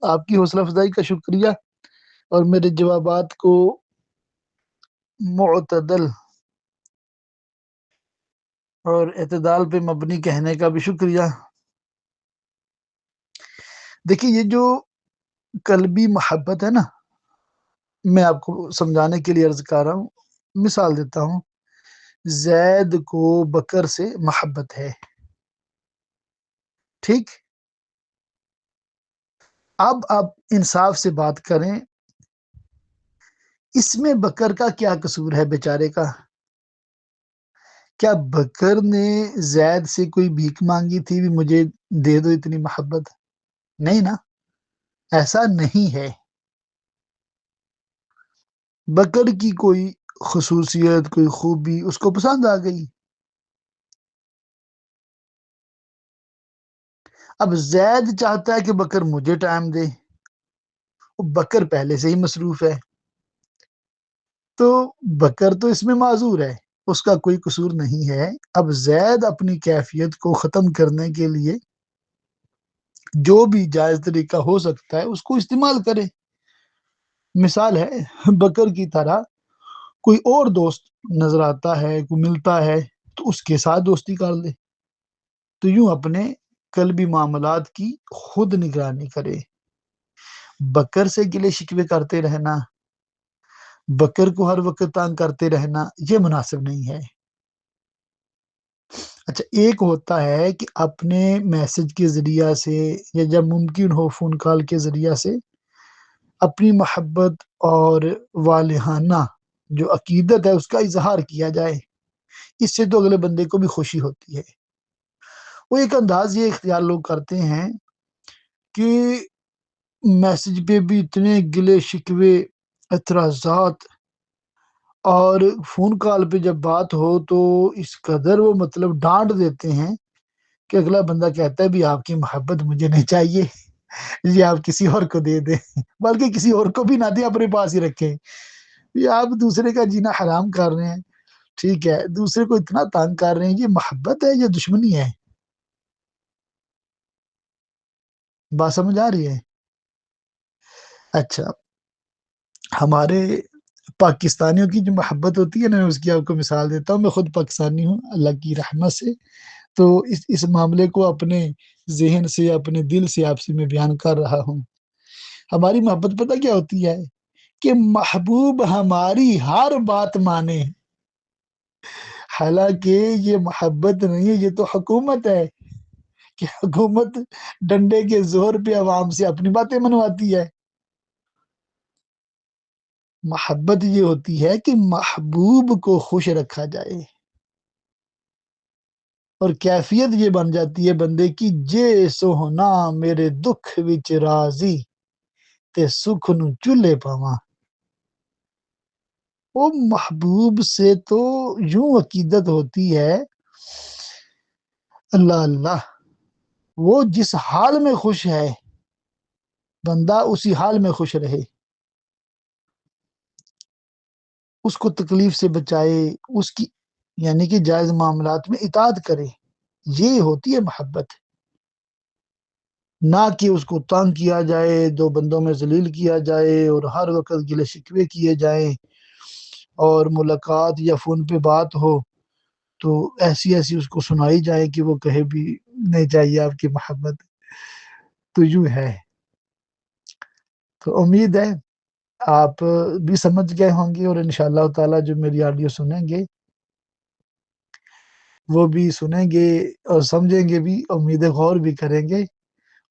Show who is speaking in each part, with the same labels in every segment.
Speaker 1: آپ کی حوصلہ افزائی کا شکریہ، اور میرے جوابات کو معتدل اور اعتدال پہ مبنی کہنے کا بھی شکریہ۔ دیکھیے یہ جو قلبی محبت ہے نا، میں آپ کو سمجھانے کے لیے عرض کر رہا ہوں، مثال دیتا ہوں۔ زید کو بکر سے محبت ہے، ٹھیک؟ اب آپ انصاف سے بات کریں، اس میں بکر کا کیا قصور ہے بیچارے کا؟ کیا بکر نے زید سے کوئی بھیک مانگی تھی بھی مجھے دے دو اتنی محبت؟ نہیں نا، ایسا نہیں ہے۔ بکر کی کوئی خصوصیت، کوئی خوبی اس کو پسند آ گئی۔ اب زید چاہتا ہے کہ بکر مجھے ٹائم دے، بکر پہلے سے ہی مصروف ہے، تو بکر تو اس میں معذور ہے، اس کا کوئی قصور نہیں ہے۔ اب زید اپنی کیفیت کو ختم کرنے کے لیے جو بھی جائز طریقہ ہو سکتا ہے اس کو استعمال کرے۔ مثال ہے، بکر کی طرح کوئی اور دوست نظر آتا ہے، کوئی ملتا ہے تو اس کے ساتھ دوستی کر لے۔ تو یوں اپنے قلبی معاملات کی خود نگرانی کرے۔ بکر سے گلے شکوے کرتے رہنا، بکر کو ہر وقت تنگ کرتے رہنا، یہ مناسب نہیں ہے۔ اچھا، ایک ہوتا ہے کہ اپنے میسج کے ذریعہ سے یا جب ممکن ہو فون کال کے ذریعہ سے اپنی محبت اور والہانہ جو عقیدت ہے اس کا اظہار کیا جائے، اس سے تو اگلے بندے کو بھی خوشی ہوتی ہے۔ وہ ایک انداز یہ اختیار لوگ کرتے ہیں کہ میسج پہ بھی اتنے گلے شکوے، اعتراضات، اور فون کال پہ جب بات ہو تو اس قدر وہ مطلب ڈانٹ دیتے ہیں کہ اگلا بندہ کہتا ہے بھی آپ کی محبت مجھے نہیں چاہیے، یہ آپ کسی اور کو دے دیں، بلکہ کسی اور کو بھی نہ دیں، اپنے پاس ہی رکھیں۔ یہ آپ دوسرے کا جینا حرام کر رہے ہیں، ٹھیک ہے؟ دوسرے کو اتنا تنگ کر رہے ہیں، یہ محبت ہے یا دشمنی ہے؟ بات سمجھ آ رہی ہے؟ اچھا، ہمارے پاکستانیوں کی جو محبت ہوتی ہے نا، میں اس کی آپ کو مثال دیتا ہوں۔ میں خود پاکستانی ہوں اللہ کی رحمت سے، تو اس معاملے کو اپنے ذہن سے، اپنے دل سے آپ سے میں بیان کر رہا ہوں۔ ہماری محبت پتہ کیا ہوتی ہے؟ کہ محبوب ہماری ہر بات مانے۔ حالانکہ یہ محبت نہیں ہے، یہ تو حکومت ہے، کہ حکومت ڈنڈے کے زور پہ عوام سے اپنی باتیں منواتی ہے۔ محبت یہ ہوتی ہے کہ محبوب کو خوش رکھا جائے، اور کیفیت یہ بن جاتی ہے بندے کی، جے سوہنا میرے دکھ وچ راضی تے سکھ نو چولہے پاواں۔ وہ محبوب سے تو یوں عقیدت ہوتی ہے، اللہ اللہ، وہ جس حال میں خوش ہے بندہ اسی حال میں خوش رہے، اس کو تکلیف سے بچائے، اس کی یعنی کہ جائز معاملات میں اطاعت کرے، یہ ہوتی ہے محبت۔ نہ کہ اس کو تنگ کیا جائے، دو بندوں میں ذلیل کیا جائے، اور ہر وقت گلے شکوے کیے جائیں، اور ملاقات یا فون پہ بات ہو تو ایسی ایسی اس کو سنائی جائے کہ وہ کہے بھی نہیں چاہیے آپ کی محبت۔ تو یوں ہے۔ تو امید ہے آپ بھی سمجھ گئے ہوں گے، اور انشاءاللہ تعالی جو میری آڈیو سنیں گے وہ بھی سنیں گے اور سمجھیں گے بھی، امید غور بھی کریں گے،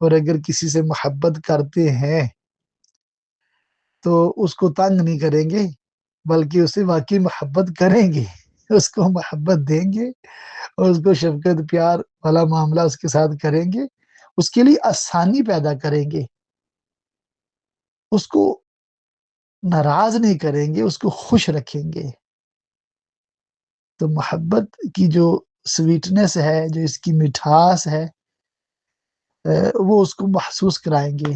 Speaker 1: اور اگر کسی سے محبت کرتے ہیں تو اس کو تنگ نہیں کریں گے، بلکہ اسے واقعی محبت کریں گے، اس کو محبت دیں گے، اور اس کو شفقت پیار والا معاملہ اس کے ساتھ کریں گے، اس کے لیے آسانی پیدا کریں گے، اس کو ناراض نہیں کریں گے، اس کو خوش رکھیں گے۔ تو محبت کی جو سویٹنس ہے، جو اس کی مٹھاس ہے، وہ اس کو محسوس کرائیں گے۔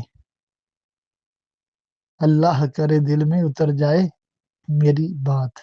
Speaker 1: اللہ کرے دل میں اتر جائے میری بات۔